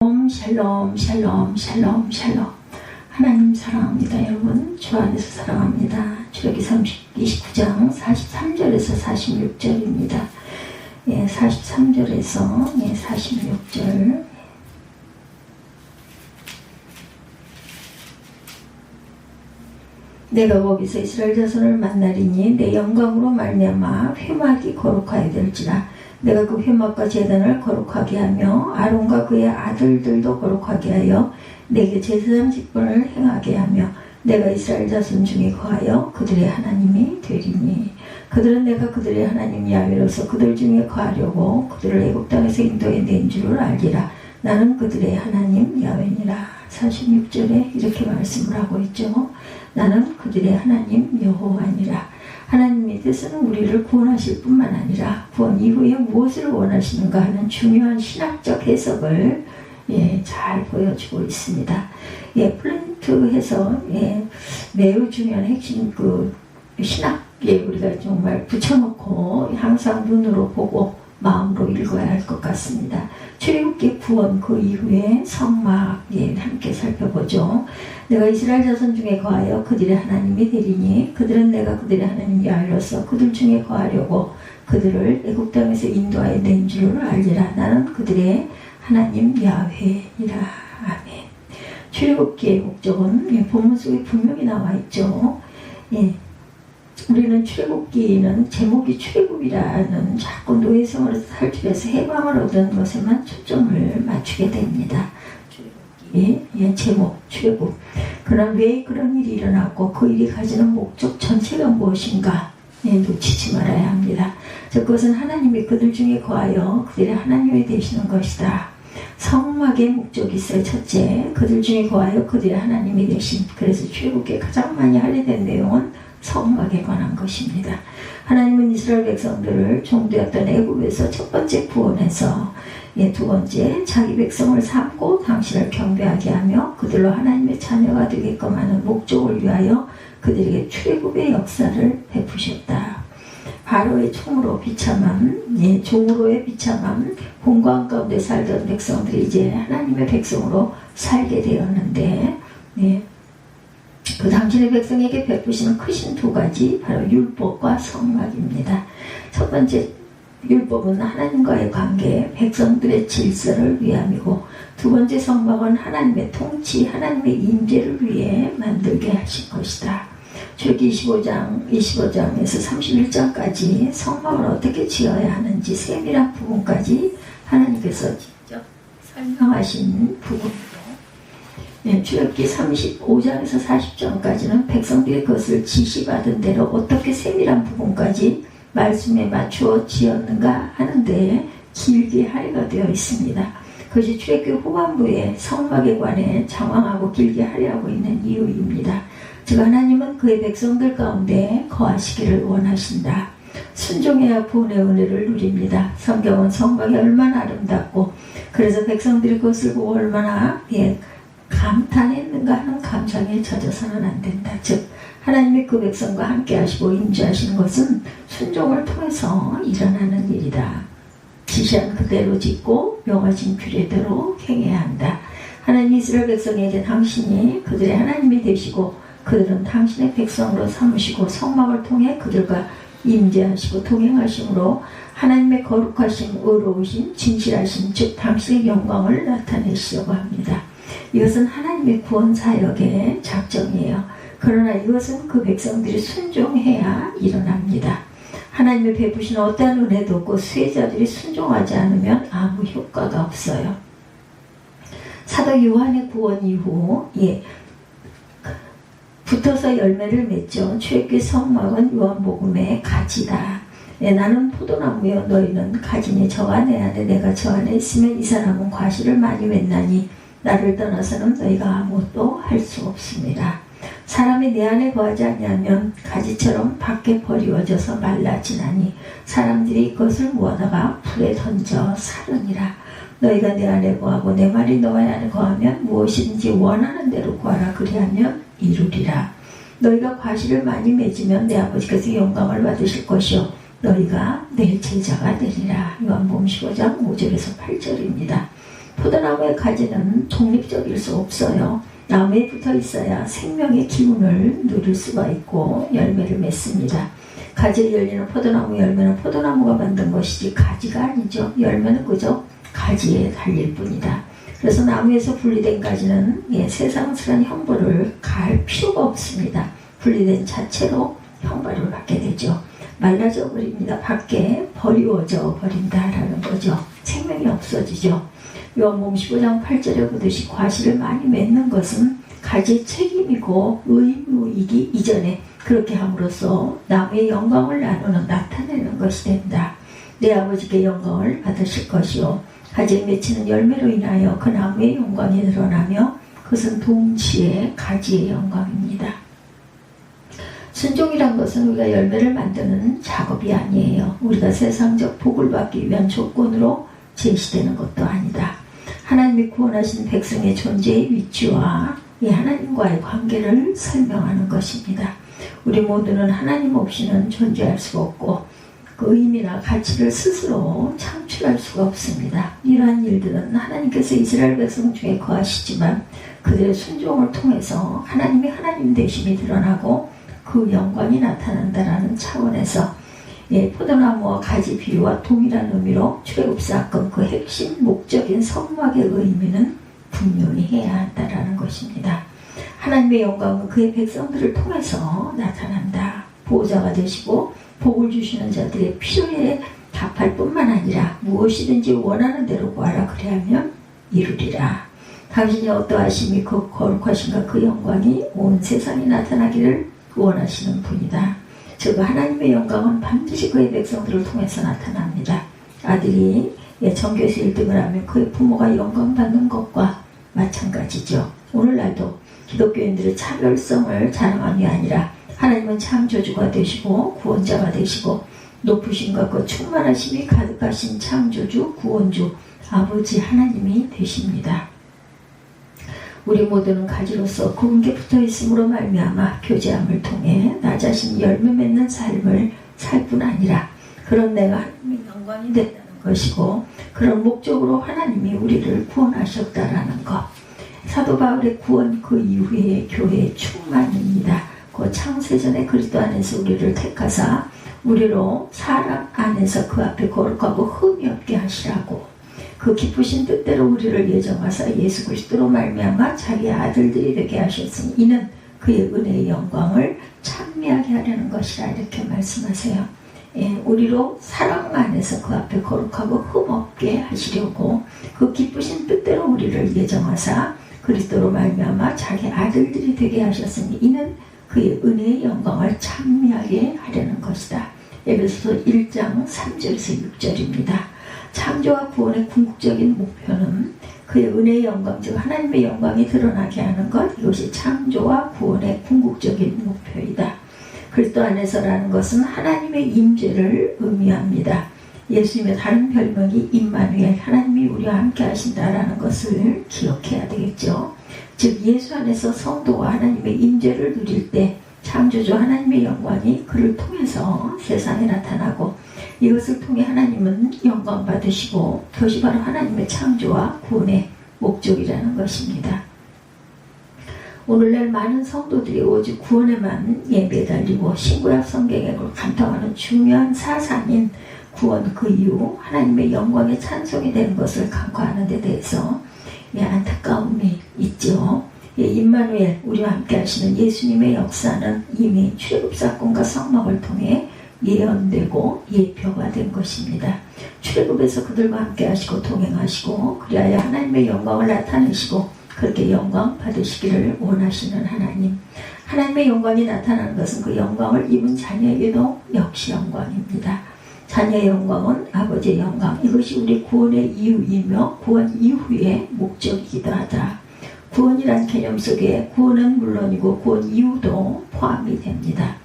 샬롬 샬롬 샬롬 샬롬 샬롬. 하나님 사랑합니다. 여러분 주 안에서 사랑합니다. 출애굽기 29장 43절에서 46절입니다. 43절에서 46절. 내가 거기서 이스라엘 자손을 만나리니 내 영광으로 말미암아 회막이 거룩하여 될지라. 내가 그 회막과 제단을 거룩하게 하며 아론과 그의 아들들도 거룩하게 하여 내게 제사장 직분을 행하게 하며 내가 이스라엘 자손 중에 거하여 그들의 하나님이 되리니 그들은 내가 그들의 하나님 야훼로서 그들 중에 거하려고 그들을 애굽 땅에서 인도해 낸 줄을 알리라. 나는 그들의 하나님 야훼니라. 46절에 이렇게 말씀을 하고 있죠. 나는 그들의 하나님 여호와니라. 하나님의 뜻은 우리를 구원하실 뿐만 아니라 구원 이후에 무엇을 원하시는가 하는 중요한 신학적 해석을 잘 보여주고 있습니다. 플린트에서 매우 중요한 핵심 신학에 우리가 정말 붙여놓고 항상 눈으로 보고 마음으로 읽어야 할 것 같습니다. 출애굽기 구원 그 이후에 성막 함께 살펴보죠. 내가 이스라엘 자손 중에 거하여 그들의 하나님이 되리니 그들은 내가 그들의 하나님 야훼로서 그들 중에 거하려고 그들을 애굽 땅에서 인도하여 낸 줄을 알리라. 나는 그들의 하나님 야훼니라. 아멘. 출애굽기의 목적은 본문 속에 분명히 나와 있죠. 우리는 출애굽기는 제목이 출애굽이라는 자꾸 노예생활에서 탈출해서 해방을 얻은 것에만 초점을 맞추게 됩니다. 출애굽기의 제목 출애굽. 그러나 왜 그런 일이 일어났고 그 일이 가지는 목적 전체가 무엇인가 놓치지 말아야 합니다. 그것은 하나님이 그들 중에 거하여 그들의 하나님이 되시는 것이다. 성막의 목적이 있어요. 첫째, 그들 중에 거하여 그들의 하나님이 되신. 그래서 출애굽기에 가장 많이 할애된 내용은 성막에 관한 것입니다. 하나님은 이스라엘 백성들을 종되었던 애굽에서 첫 번째 구원해서 두 번째 자기 백성을 삼고 당신을 경배하게 하며 그들로 하나님의 자녀가 되게끔 하는 목적을 위하여 그들에게 출애굽의 역사를 베푸셨다. 바로의 총으로 비참함, 종으로의 비참함, 공고한 가운데 살던 백성들이 이제 하나님의 백성으로 살게 되었는데 그 당신의 백성에게 베푸시는 크신 두 가지, 바로 율법과 성막입니다. 첫 번째 율법은 하나님과의 관계, 백성들의 질서를 위함이고, 두 번째 성막은 하나님의 통치, 하나님의 임재를 위해 만들게 하신 것이다. 출애굽기 25장에서 31장까지 성막을 어떻게 지어야 하는지 세밀한 부분까지 하나님께서 직접 설명하신 부분입니다. 출애굽기 35장에서 40장까지는 백성들이 그것을 지시받은 대로 어떻게 세밀한 부분까지 말씀에 맞추어 지었는가 하는데 길게 할애가 되어 있습니다. 그것이 출애굽기 후반부에 성막에 관해 장황하고 길게 할애하고 있는 이유입니다. 즉 하나님은 그의 백성들 가운데 거하시기를 원하신다. 순종해야 구원의 은혜를 누립니다. 성경은 성막이 얼마나 아름답고 그래서 백성들이 그것을 보고 얼마나 감탄했는가 하는 감상에 젖어서는 안 된다. 즉 하나님이 그 백성과 함께 하시고 임재하시는 것은 순종을 통해서 일어나는 일이다. 지시한 그대로 짓고 명하신 규례대로 행해야 한다. 하나님 이스라엘 백성에게 당신이 그들의 하나님이 되시고 그들은 당신의 백성으로 삼으시고 성막을 통해 그들과 임재하시고 동행하심으로 하나님의 거룩하심, 의로우심, 진실하심, 즉 당신의 영광을 나타내시려고 합니다. 이것은 하나님의 구원 사역의 작정이에요. 그러나 이것은 그 백성들이 순종해야 일어납니다. 하나님의 베푸신 어떠한 은혜도 없고 수혜자들이 순종하지 않으면 아무 효과가 없어요. 사도 요한의 구원 이후 붙어서 열매를 맺죠. 출애굽기 성막은 요한복음의 가지다. 나는 포도나무여 너희는 가지니 저와 내 안에 내가 저 안에 있으면 이 사람은 과실을 많이 맺나니 나를 떠나서는 너희가 아무것도 할 수 없습니다. 사람이 내 안에 거하지 않냐면 가지처럼 밖에 버리워져서 말라지나니 사람들이 그것을 모아다가 불에 던져 사르니라. 너희가 내 안에 거하고 내 말이 너희 안에 거하면 무엇인지 원하는 대로 구하라. 그리하면 이루리라. 너희가 과실을 많이 맺으면 내 아버지께서 영광을 받으실 것이요 너희가 내 제자가 되리라. 요한복음 15장 5절에서 8절입니다. 포도나무의 가지는 독립적일 수 없어요. 나무에 붙어 있어야 생명의 기운을 누릴 수가 있고 열매를 맺습니다. 가지에 열리는 포도나무 열매는 포도나무가 만든 것이지 가지가 아니죠. 열매는 그저 가지에 달릴 뿐이다. 그래서 나무에서 분리된 가지는 세상스러운 형벌을 가할 필요가 없습니다. 분리된 자체로 형벌을 받게 되죠. 말라져 버립니다. 밖에 버리워져 버린다라는 거죠. 생명이 없어지죠. 요한복음 15장 8절에 보듯이 과실을 많이 맺는 것은 가지의 책임이고 의무이기 이전에 그렇게 함으로써 나무의 영광을 나타내는 것이 된다. 내 아버지께 영광을 받으실 것이요 가지에 맺히는 열매로 인하여 그 나무의 영광이 드러나며 그것은 동시에 가지의 영광입니다. 순종이란 것은 우리가 열매를 만드는 작업이 아니에요. 우리가 세상적 복을 받기 위한 조건으로 제시되는 것도 아니다. 하나님이 구원하신 백성의 존재의 위치와 이 하나님과의 관계를 설명하는 것입니다. 우리 모두는 하나님 없이는 존재할 수가 없고 그 의미나 가치를 스스로 창출할 수가 없습니다. 이러한 일들은 하나님께서 이스라엘 백성 중에 거하시지만 그들의 순종을 통해서 하나님의 하나님 되심이 드러나고 그 영광이 나타난다라는 차원에서 포도나무와 가지 비유와 동일한 의미로 출애굽 사건 그 핵심 목적인 성막의 의미는 분명히 해야 한다라는 것입니다. 하나님의 영광은 그의 백성들을 통해서 나타난다. 보호자가 되시고 복을 주시는 자들의 필요에 답할 뿐만 아니라 무엇이든지 원하는 대로 구하라 그리하면 이루리라. 당신이 어떠하심이 그 거룩하신가 그 영광이 온 세상에 나타나기를 원하시는 분이다. 즉 하나님의 영광은 반드시 그의 백성들을 통해서 나타납니다. 아들이 전교에서 1등을 하면 그의 부모가 영광받는 것과 마찬가지죠. 오늘날도 기독교인들의 차별성을 자랑함이 아니라 하나님은 창조주가 되시고 구원자가 되시고 높으심과 그 충만하심이 가득하신 창조주 구원주 아버지 하나님이 되십니다. 우리 모두는 가지로서 그분께 붙어있음으로 말미암아 교제함을 통해 나 자신이 열매 맺는 삶을 살 뿐 아니라 그런 내가 하나님의 영광이 된다는 것이고 그런 목적으로 하나님이 우리를 구원하셨다라는 것. 사도 바울의 구원 그 이후의 교회의 충만입니다. 그 창세전에 그리스도 안에서 우리를 택하사 우리로 사랑 안에서 그 앞에 거룩하고 흠이 없게 하시라고 그 기쁘신 뜻대로 우리를 예정하사 예수 그리스도로 말미암아 자기의 아들들이 되게 하셨으니 이는 그의 은혜의 영광을 찬미하게 하려는 것이라 이렇게 말씀하세요. 우리로 사랑 안에서 그 앞에 거룩하고 흠 없게 하시려고 그 기쁘신 뜻대로 우리를 예정하사 그리스도로 말미암아 자기 아들들이 되게 하셨으니 이는 그의 은혜의 영광을 찬미하게 하려는 것이다. 에베소서 1장 3절에서 6절입니다. 창조와 구원의 궁극적인 목표는 그의 은혜의 영광, 즉 하나님의 영광이 드러나게 하는 것, 이것이 창조와 구원의 궁극적인 목표이다. 그리스도 안에서라는 것은 하나님의 임재를 의미합니다. 예수님의 다른 별명이 임마누엘, 하나님이 우리와 함께 하신다라는 것을 기억해야 되겠죠. 즉 예수 안에서 성도가 하나님의 임재를 누릴 때 창조주 하나님의 영광이 그를 통해서 세상에 나타나고 이것을 통해 하나님은 영광 받으시고 그것이 바로 하나님의 창조와 구원의 목적이라는 것입니다. 오늘날 많은 성도들이 오직 구원에만 매달리고 신구약 성경에 간통하는 중요한 사상인 구원 그 이후 하나님의 영광의 찬송이 되는 것을 간과하는 데 대해서 안타까움이 있죠. 임마누엘 우리와 함께 하시는 예수님의 역사는 이미 출애굽 사건과 성막을 통해 예언되고 예표가 된 것입니다. 출애굽에서 그들과 함께 하시고 동행하시고 그리하여 하나님의 영광을 나타내시고 그렇게 영광 받으시기를 원하시는 하나님. 하나님의 영광이 나타나는 것은 그 영광을 입은 자녀에게도 역시 영광입니다. 자녀의 영광은 아버지의 영광. 이것이 우리 구원의 이유이며 구원 이후의 목적이기도 하다. 구원이란 개념 속에 구원은 물론이고 구원 이후도 포함이 됩니다.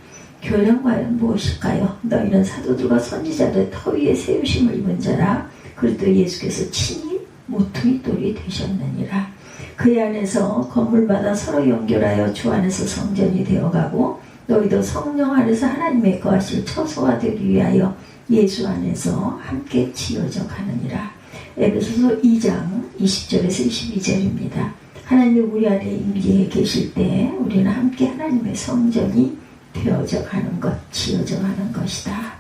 교회는 과연 무엇일까요? 너희는 사도들과 선지자들의 터 위에 세우심을 입은 자라 그리스도 예수께서 친히 모퉁이 돌이 되셨느니라. 그의 안에서 건물마다 서로 연결하여 주 안에서 성전이 되어가고 너희도 성령 안에서 하나님의 거하실 처소가 되기 위하여 예수 안에서 함께 지어져 가느니라. 에베소서 2장 20절에서 22절입니다. 하나님이 우리 안에 임재해 계실 때 우리는 함께 하나님의 성전이 되어져 가는 것, 지어져 가는 것이다.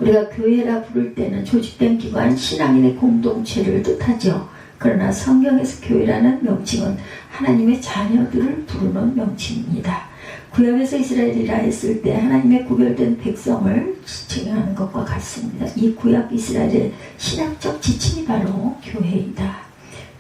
우리가 교회라 부를 때는 조직된 기관, 신앙인의 공동체를 뜻하죠. 그러나 성경에서 교회라는 명칭은 하나님의 자녀들을 부르는 명칭입니다. 구약에서 이스라엘이라 했을 때 하나님의 구별된 백성을 지칭하는 것과 같습니다. 이 구약 이스라엘의 신학적 지칭이 바로 교회이다.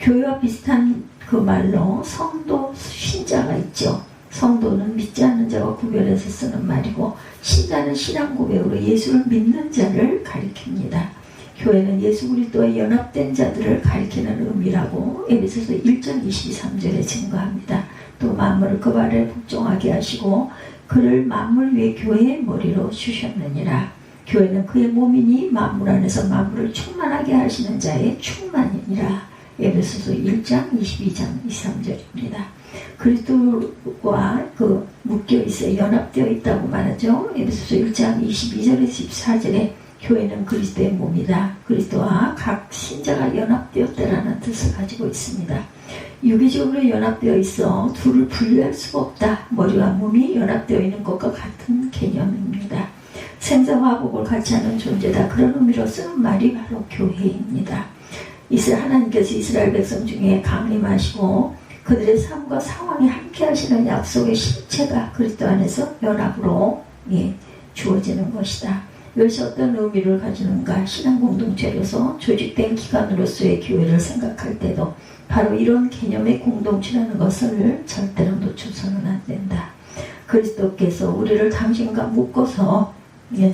교회와 비슷한 그 말로 성도, 신자가 있죠. 성도는 믿지 않는 자와 구별해서 쓰는 말이고, 신자는 신앙 고백으로 예수를 믿는 자를 가리킵니다. 교회는 예수 그리스도와 연합된 자들을 가리키는 의미라고 에베소서 1장 23절에 증거합니다. 또 만물을 그 발에 복종하게 하시고 그를 만물 위에 교회의 머리로 주셨느니라. 교회는 그의 몸이니 만물 안에서 만물을 충만하게 하시는 자의 충만이니라. 에베소서 1장 22장 23절입니다. 그리스도와 묶여 있어 연합되어 있다고 말하죠. 에베소서 1장 22절에서 14절에 교회는 그리스도의 몸이다. 그리스도와 각 신자가 연합되었다라는 뜻을 가지고 있습니다. 유기적으로 연합되어 있어 둘을 분리할 수가 없다. 머리와 몸이 연합되어 있는 것과 같은 개념입니다. 생사화복을 같이 하는 존재다. 그런 의미로 쓰는 말이 바로 교회입니다. 하나님께서 이스라엘 백성 중에 강림하시고 그들의 삶과 상황에 함께 하시는 약속의 실체가 그리스도 안에서 연합으로 주어지는 것이다. 이것이 어떤 의미를 가지는가? 신앙 공동체로서 조직된 기관으로서의 교회를 생각할 때도 바로 이런 개념의 공동체라는 것을 절대로 놓쳐서는 안 된다. 그리스도께서 우리를 당신과 묶어서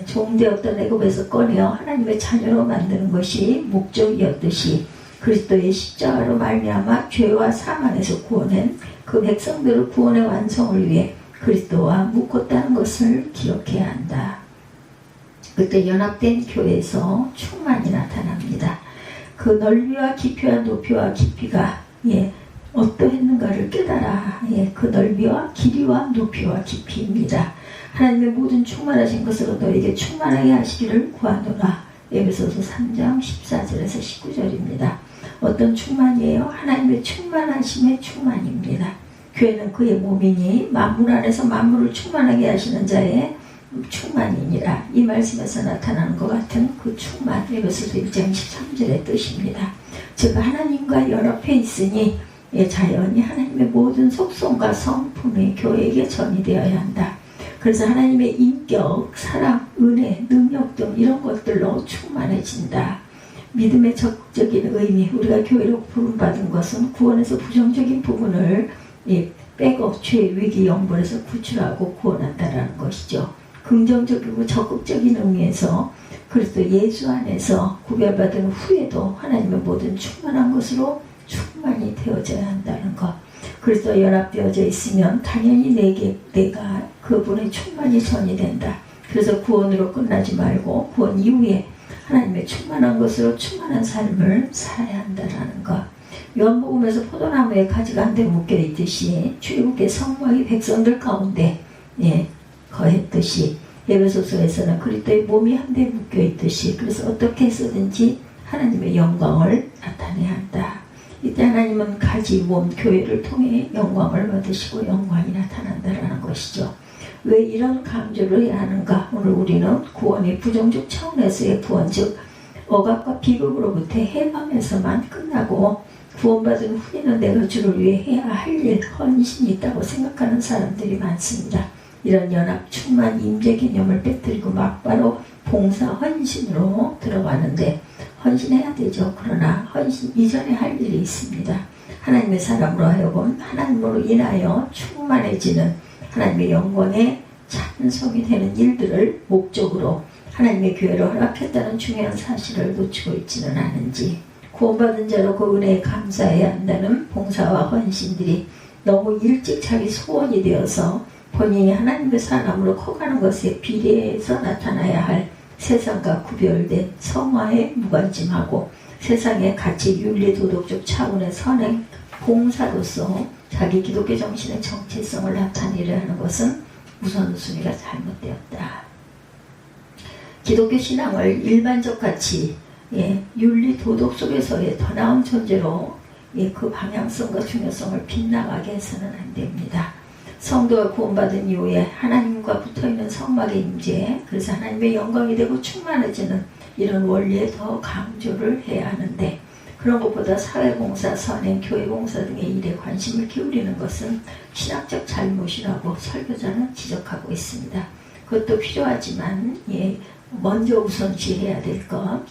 종되었던 애굽에서 꺼내어 하나님의 자녀로 만드는 것이 목적이었듯이 그리스도의 십자가로 말미암아 죄와 사망에서 구원한 그 백성들을 구원의 완성을 위해 그리스도와 묶었다는 것을 기억해야 한다. 그때 연합된 교회에서 충만이 나타납니다. 그 넓이와 깊이와 높이와 깊이가 어떠했는가를 깨달아. 그 넓이와 길이와 높이와 깊이입니다. 하나님의 모든 충만하신 것으로 너에게 충만하게 하시기를 구하노라. 에베소서 3장 14절에서 19절입니다. 어떤 충만이에요? 하나님의 충만하심의 충만입니다. 교회는 그의 몸이니 만물 안에서 만물을 충만하게 하시는 자의 충만이니라. 이 말씀에서 나타나는 것 같은 그 충만, 에베소서 1장 13절의 뜻입니다. 즉 하나님과 연합해 있으니 자연히 하나님의 모든 속성과 성품이 교회에게 전이되어야 한다. 그래서 하나님의 인격, 사랑, 은혜, 능력 등 이런 것들로 충만해진다. 믿음의 적극적인 의미, 우리가 교회로 부름받은 것은 구원에서 부정적인 부분을 빼고 죄, 위기, 영벌에서 구출하고 구원한다라는 것이죠. 긍정적이고 적극적인 의미에서 그리스도 예수 안에서 구별받은 후에도 하나님의 모든 충만한 것으로 충만히 되어져야 한다는 것. 그리스도와 연합되어져 있으면 당연히 내가 그분의 충만이 전이 된다. 그래서 구원으로 끝나지 말고 구원 이후에 하나님의 충만한 것으로 충만한 삶을 살아야 한다는 것. 요한복음에서 포도나무에 가지가 한 대 묶여있듯이 출애굽의 성막이 백성들 가운데 거했듯이 에베소서에서는 그리스도의 몸이 한 대 묶여있듯이 그래서 어떻게 해서든지 하나님의 영광을 나타내야 한다. 이때 하나님은 가지 몸 교회를 통해 영광을 받으시고 영광이 나타난다라는 것이죠. 왜 이런 강조를 해야 하는가? 오늘 우리는 구원의 부정적 차원에서의 구원, 즉 억압과 비극으로부터 해방에서만 끝나고 구원받은 후에는 내가 주를 위해 해야 할 일, 헌신이 있다고 생각하는 사람들이 많습니다. 이런 연합, 충만, 임재 개념을 빼뜨리고 막바로 봉사, 헌신으로 들어가는데 헌신해야 되죠. 그러나 헌신 이전에 할 일이 있습니다. 하나님의 사람으로 하여금 하나님으로 인하여 충만해지는 하나님의 영광에 찬송이 되는 일들을 목적으로 하나님의 교회로 허락했다는 중요한 사실을 놓치고 있지는 않은지, 구원받은 자로 그 은혜에 감사해야 한다는 봉사와 헌신들이 너무 일찍 자기 소원이 되어서 본인이 하나님의 사람으로 커가는 것에 비례해서 나타나야 할 세상과 구별된 성화에 무관심하고 세상의 가치, 윤리, 도덕적 차원의 선행, 봉사로서 자기 기독교 정신의 정체성을 나타내려 하는 것은 우선순위가 잘못되었다. 기독교 신앙을 일반적 가치, 윤리 도덕 속에서의 더 나은 존재로 그 방향성과 중요성을 빗나가게 해서는 안 됩니다. 성도가 구원받은 이후에 하나님과 붙어있는 성막의 임재, 그래서 하나님의 영광이 되고 충만해지는 이런 원리에 더 강조를 해야 하는데, 그런 것보다 사회봉사, 선행, 교회봉사 등의 일에 관심을 기울이는 것은 신학적 잘못이라고 설교자는 지적하고 있습니다. 그것도 필요하지만 먼저 우선시해야 될 것,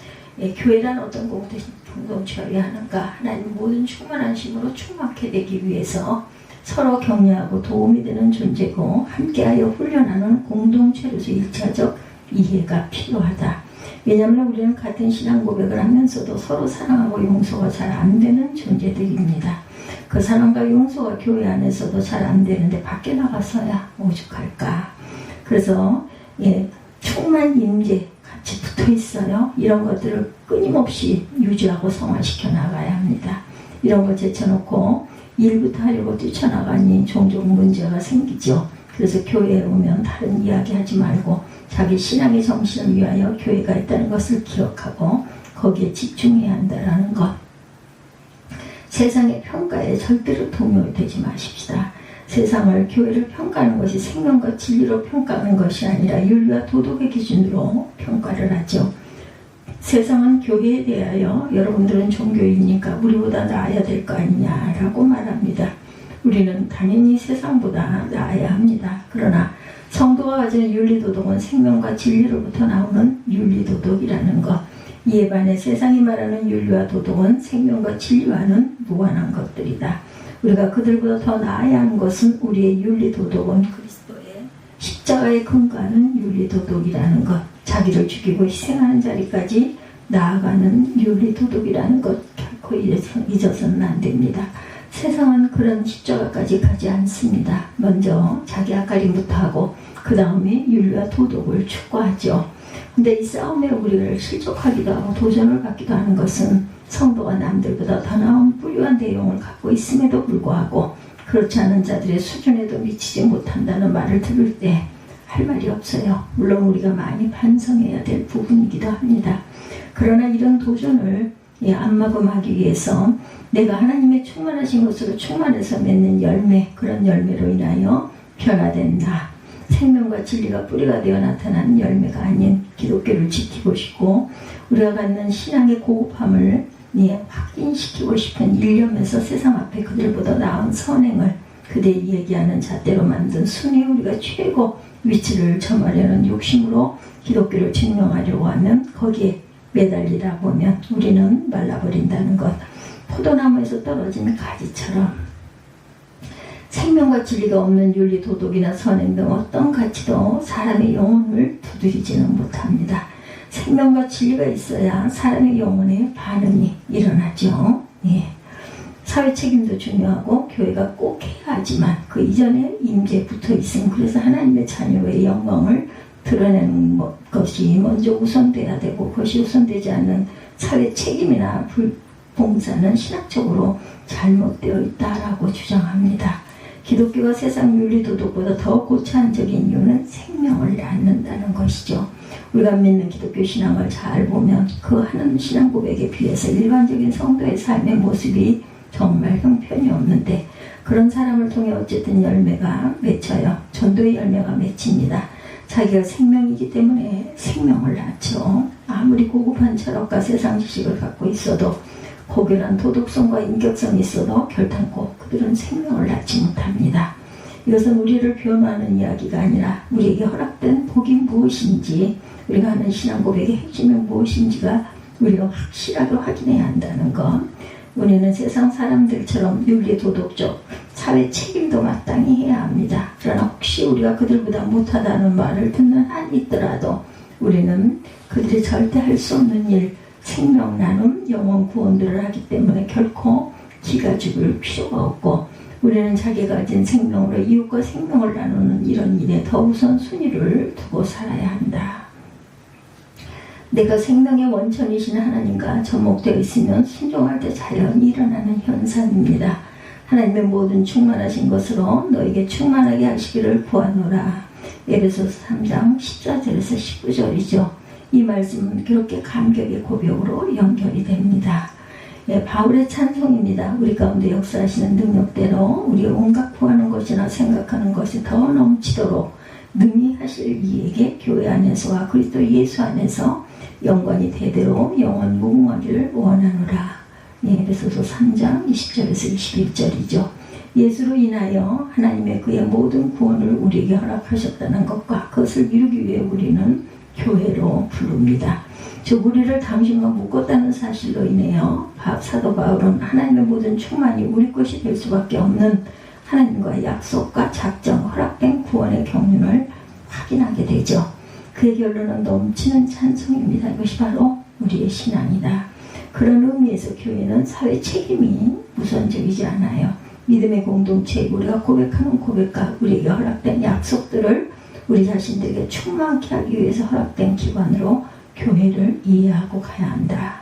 교회란 어떤 공동체여야 하는가, 하나님 모든 충만한 힘으로 충만케 되기 위해서 서로 격려하고 도움이 되는 존재고 함께하여 훈련하는 공동체로서 1차적 이해가 필요하다. 왜냐하면 우리는 같은 신앙 고백을 하면서도 서로 사랑하고 용서가 잘 안 되는 존재들입니다. 그 사랑과 용서가 교회 안에서도 잘 안 되는데 밖에 나가서야 오죽할까. 그래서 충만 임재 같이 붙어 있어요. 이런 것들을 끊임없이 유지하고 성화시켜 나가야 합니다. 이런 거 제쳐놓고 일부터 하려고 뛰쳐나가니 종종 문제가 생기죠. 그래서 교회에 오면 다른 이야기 하지 말고 자기 신앙의 정신을 위하여 교회가 있다는 것을 기억하고 거기에 집중해야 한다는 것. 세상의 평가에 절대로 동요되지 마십시다. 세상을, 교회를 평가하는 것이 생명과 진리로 평가하는 것이 아니라 윤리와 도덕의 기준으로 평가를 하죠. 세상은 교회에 대하여 여러분들은 종교이니까 우리보다 나아야 될 거 아니냐라고 말합니다. 우리는 당연히 세상보다 나아야 합니다. 그러나 성도가 가지는 윤리도덕은 생명과 진리로부터 나오는 윤리도덕이라는 것. 이에 반해 세상이 말하는 윤리와 도덕은 생명과 진리와는 무관한 것들이다. 우리가 그들보다 더 나아야 하는 것은 우리의 윤리도덕은 그리스도의 십자가에 근거하는 윤리도덕이라는 것. 자기를 죽이고 희생하는 자리까지 나아가는 윤리도덕이라는 것 결코 잊어서는 안 됩니다. 세상은 그런 십자가까지 가지 않습니다. 먼저 자기 앞가림부터 하고 그 다음에 윤리와 도덕을 추구하죠. 근데 이 싸움에 우리를 실족하기도 하고 도전을 받기도 하는 것은 성도가 남들보다 더 나은 부유한 내용을 갖고 있음에도 불구하고 그렇지 않은 자들의 수준에도 미치지 못한다는 말을 들을 때 할 말이 없어요. 물론 우리가 많이 반성해야 될 부분이기도 합니다. 그러나 이런 도전을 안마금하기 위해서 내가 하나님의 충만하신 것으로 충만해서 맺는 열매, 그런 열매로 인하여 변화된 나, 생명과 진리가 뿌리가 되어 나타난 열매가 아닌 기독교를 지키고 싶고 우리가 갖는 신앙의 고급함을 확인시키고 싶은 일념에서 세상 앞에 그들보다 나은 선행을 그들이 얘기하는 잣대로 만든 순위 우리가 최고 위치를 점하려는 욕심으로 기독교를 증명하려고 하면 거기에 매달리다 보면 우리는 말라버린다는 것. 포도나무에서 떨어진 가지처럼 생명과 진리가 없는 윤리, 도덕이나 선행 등 어떤 가치도 사람의 영혼을 두드리지는 못합니다. 생명과 진리가 있어야 사람의 영혼에 반응이 일어나죠. 사회 책임도 중요하고 교회가 꼭 해야 하지만 그 이전에 임재에 붙어 있음. 그래서 하나님의 자녀의 영광을 드러내는 것이 먼저 우선돼야 되고 그것이 우선되지 않는 사회 책임이나 봉사는 신학적으로 잘못되어 있다라고 주장합니다. 기독교가 세상 윤리도덕보다 더 고차원적인 이유는 생명을 낳는다는 것이죠. 우리가 믿는 기독교 신앙을 잘 보면 그 하는 신앙 고백에 비해서 일반적인 성도의 삶의 모습이 정말 형편이 없는데 그런 사람을 통해 어쨌든 열매가 맺혀요. 전도의 열매가 맺힙니다. 자기가 생명이기 때문에 생명을 낳죠. 아무리 고급한 철학과 세상 지식을 갖고 있어도 고결한 도덕성과 인격성이 있어도 결탄코 그들은 생명을 낳지 못합니다. 이것은 우리를 변호하는 이야기가 아니라 우리에게 허락된 복이 무엇인지 우리가 하는 신앙 고백의 핵심이 무엇인지가 우리가 확실하게 확인해야 한다는 것. 우리는 세상 사람들처럼 윤리 도덕적 사회 책임도 마땅히 해야 합니다. 그러나 혹시 우리가 그들보다 못하다는 말을 듣는 한이 있더라도 우리는 그들이 절대 할 수 없는 일, 생명 나눔, 영혼 구원들을 하기 때문에 결코 기가 죽을 필요가 없고 우리는 자기가 가진 생명으로 이웃과 생명을 나누는 이런 일에 더 우선순위를 두고 살아야 한다. 내가 생명의 원천이신 하나님과 접목되어 있으면 순종할 때 자연히 일어나는 현상입니다. 하나님의 모든 충만하신 것으로 너에게 충만하게 하시기를 구하노라. 에베소서 3장 14절에서 19절이죠. 이 말씀은 그렇게 감격의 고백으로 연결이 됩니다. 예, 바울의 찬송입니다. 우리 가운데 역사하시는 능력대로 우리 온갖 구하는 것이나 생각하는 것이 더 넘치도록 능히 하실 이에게 교회 안에서와 그리스도 예수 안에서 영광이 대대로 영원 무궁하기를 원하노라. 예, 에베소서 3장 20절에서 21절이죠. 예수로 인하여 하나님의 그의 모든 구원을 우리에게 허락하셨다는 것과 그것을 이루기 위해 우리는 교회로 부릅니다. 즉 우리를 당신과 묶었다는 사실로 인해요 사도 바울은 하나님의 모든 충만이 우리 것이 될 수밖에 없는 하나님과의 약속과 작정, 허락된 구원의 경륜을 확인하게 되죠. 그의 결론은 넘치는 찬송입니다. 이것이 바로 우리의 신앙이다. 그런 의미에서 교회는 사회 책임이 우선적이지 않아요. 믿음의 공동체, 우리가 고백하는 고백과 우리에게 허락된 약속들을 우리 자신들에게 충만케 하기 위해서 허락된 기관으로 교회를 이해하고 가야 한다.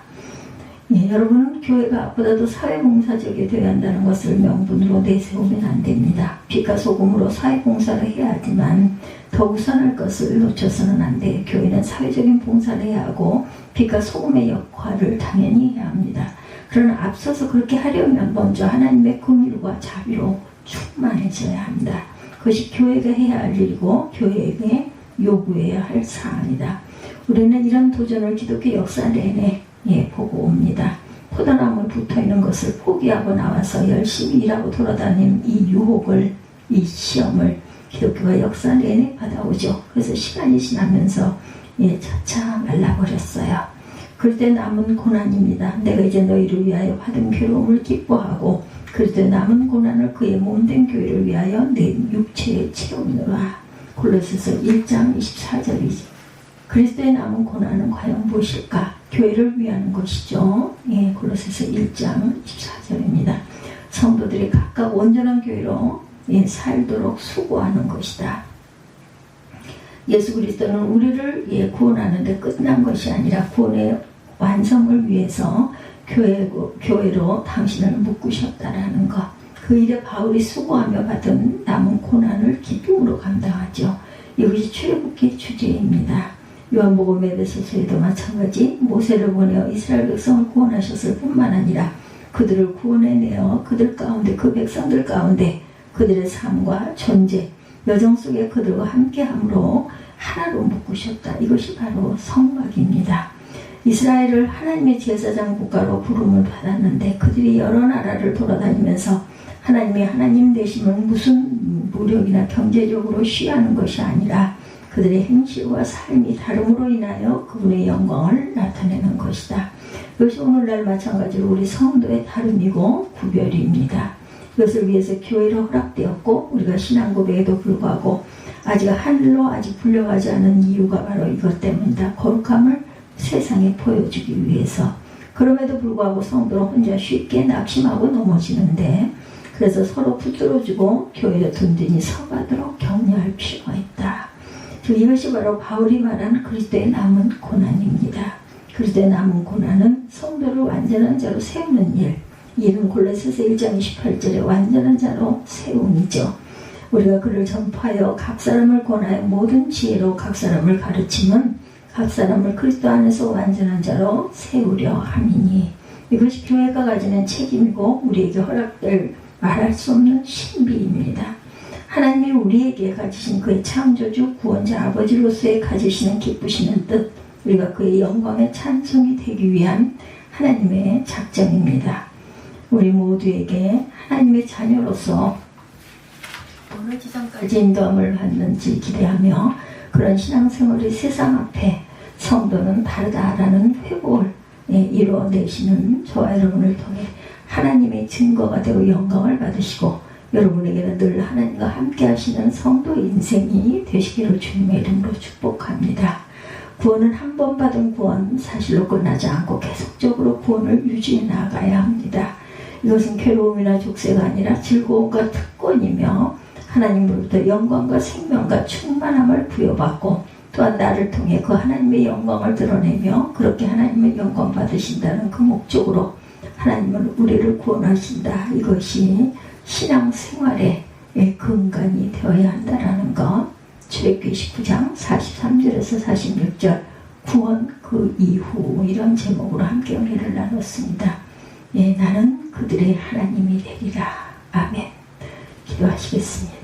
예, 여러분은 교회가 앞보다도 사회봉사적이 되어야 한다는 것을 명분으로 내세우면 안 됩니다. 빛과 소금으로 사회봉사를 해야 하지만 더 우선할 것을 놓쳐서는 안 돼요. 교회는 사회적인 봉사를 해야 하고 빛과 소금의 역할을 당연히 해야 합니다. 그러나 앞서서 그렇게 하려면 먼저 하나님의 긍휼과 자비로 충만해져야 합니다. 그것이 교회가 해야 할 일이고 교회에게 요구해야 할 사안이다. 우리는 이런 도전을 기독교 역사 내내 보고 옵니다. 포도나무에 붙어있는 것을 포기하고 나와서 열심히 일하고 돌아다니는 이 유혹을, 이 시험을 기독교가 역사 내내 받아오죠. 그래서 시간이 지나면서 차차 말라버렸어요. 그럴 때 남은 고난입니다. 내가 이제 너희를 위하여 받은 괴로움을 기뻐하고 그럴 때 남은 고난을 그의 몸된 교회를 위하여 내 육체에 채우느라. 골로새서 1장 24절이죠. 그리스도의 남은 고난은 과연 무엇일까? 교회를 위하는 것이죠. 예, 골로새서 1장 24절입니다. 성도들이 각각 온전한 교회로 살도록 수고하는 것이다. 예수 그리스도는 우리를 구원하는데 끝난 것이 아니라 구원의 완성을 위해서 교회로 당신을 묶으셨다라는 것. 그 일에 바울이 수고하며 받은 남은 고난을 기쁨으로 감당하죠. 이것이 출애굽기 주제입니다. 요한복음 에베소서에도 마찬가지 모세를 보내어 이스라엘 백성을 구원하셨을 뿐만 아니라 그들을 구원해내어 그들 가운데 그 백성들 가운데 그들의 삶과 존재 여정 속에 그들과 함께함으로 하나로 묶으셨다. 이것이 바로 성막입니다. 이스라엘을 하나님의 제사장 국가로 부름을 받았는데 그들이 여러 나라를 돌아다니면서 하나님의 하나님 되심을 무슨 무력이나 경제적으로 쉬하는 것이 아니라 그들의 행실과 삶이 다름으로 인하여 그분의 영광을 나타내는 것이다. 이것이 오늘날 마찬가지로 우리 성도의 다름이고 구별입니다. 이것을 위해서 교회로 허락되었고 우리가 신앙 고백에도 불구하고 아직 하늘로 아직 불려가지 않은 이유가 바로 이것 때문이다. 거룩함을 세상에 보여주기 위해서. 그럼에도 불구하고 성도는 혼자 쉽게 낙심하고 넘어지는데 그래서 서로 붙들어주고 교회를 든든히 서가도록 격려할 필요가 있다. 이것이 바로 바울이 말한 그리스도의 남은 고난입니다. 그리스도의 남은 고난은 성도를 완전한 자로 세우는 일. 이는 골로새서 1장 28절에 완전한 자로 세움이죠. 우리가 그를 전파하여 각 사람을 권하여 모든 지혜로 각 사람을 가르치면 각 사람을 그리스도 안에서 완전한 자로 세우려 함이니. 이것이 교회가 가지는 책임이고 우리에게 허락될 말할 수 없는 신비입니다. 하나님이 우리에게 가지신 그의 창조주 구원자 아버지로서의 가지시는 기쁘시는 뜻, 우리가 그의 영광의 찬송이 되기 위한 하나님의 작정입니다. 우리 모두에게 하나님의 자녀로서 어느 지점까지 인도함을 받는지 기대하며 그런 신앙생활의 세상 앞에 성도는 다르다라는 회복을 이루어내시는 저와 여러분을 통해 하나님의 증거가 되고 영광을 받으시고 여러분에게는 늘 하나님과 함께 하시는 성도 인생이 되시기를 주님의 이름으로 축복합니다. 구원은 한 번 받은 구원 사실로 끝나지 않고 계속적으로 구원을 유지해 나가야 합니다. 이것은 괴로움이나 족쇄가 아니라 즐거움과 특권이며 하나님으로부터 영광과 생명과 충만함을 부여받고 또한 나를 통해 그 하나님의 영광을 드러내며 그렇게 하나님의 영광 받으신다는 그 목적으로 하나님은 우리를 구원하신다. 이것이 신앙생활의 근간이 되어야 한다는 것. 출애굽기 19장 43절에서 46절 구원 그 이후 이런 제목으로 함께 은혜를 나눴습니다. 예, 나는 그들의 하나님이 되리라. 아멘. 기도하시겠습니다.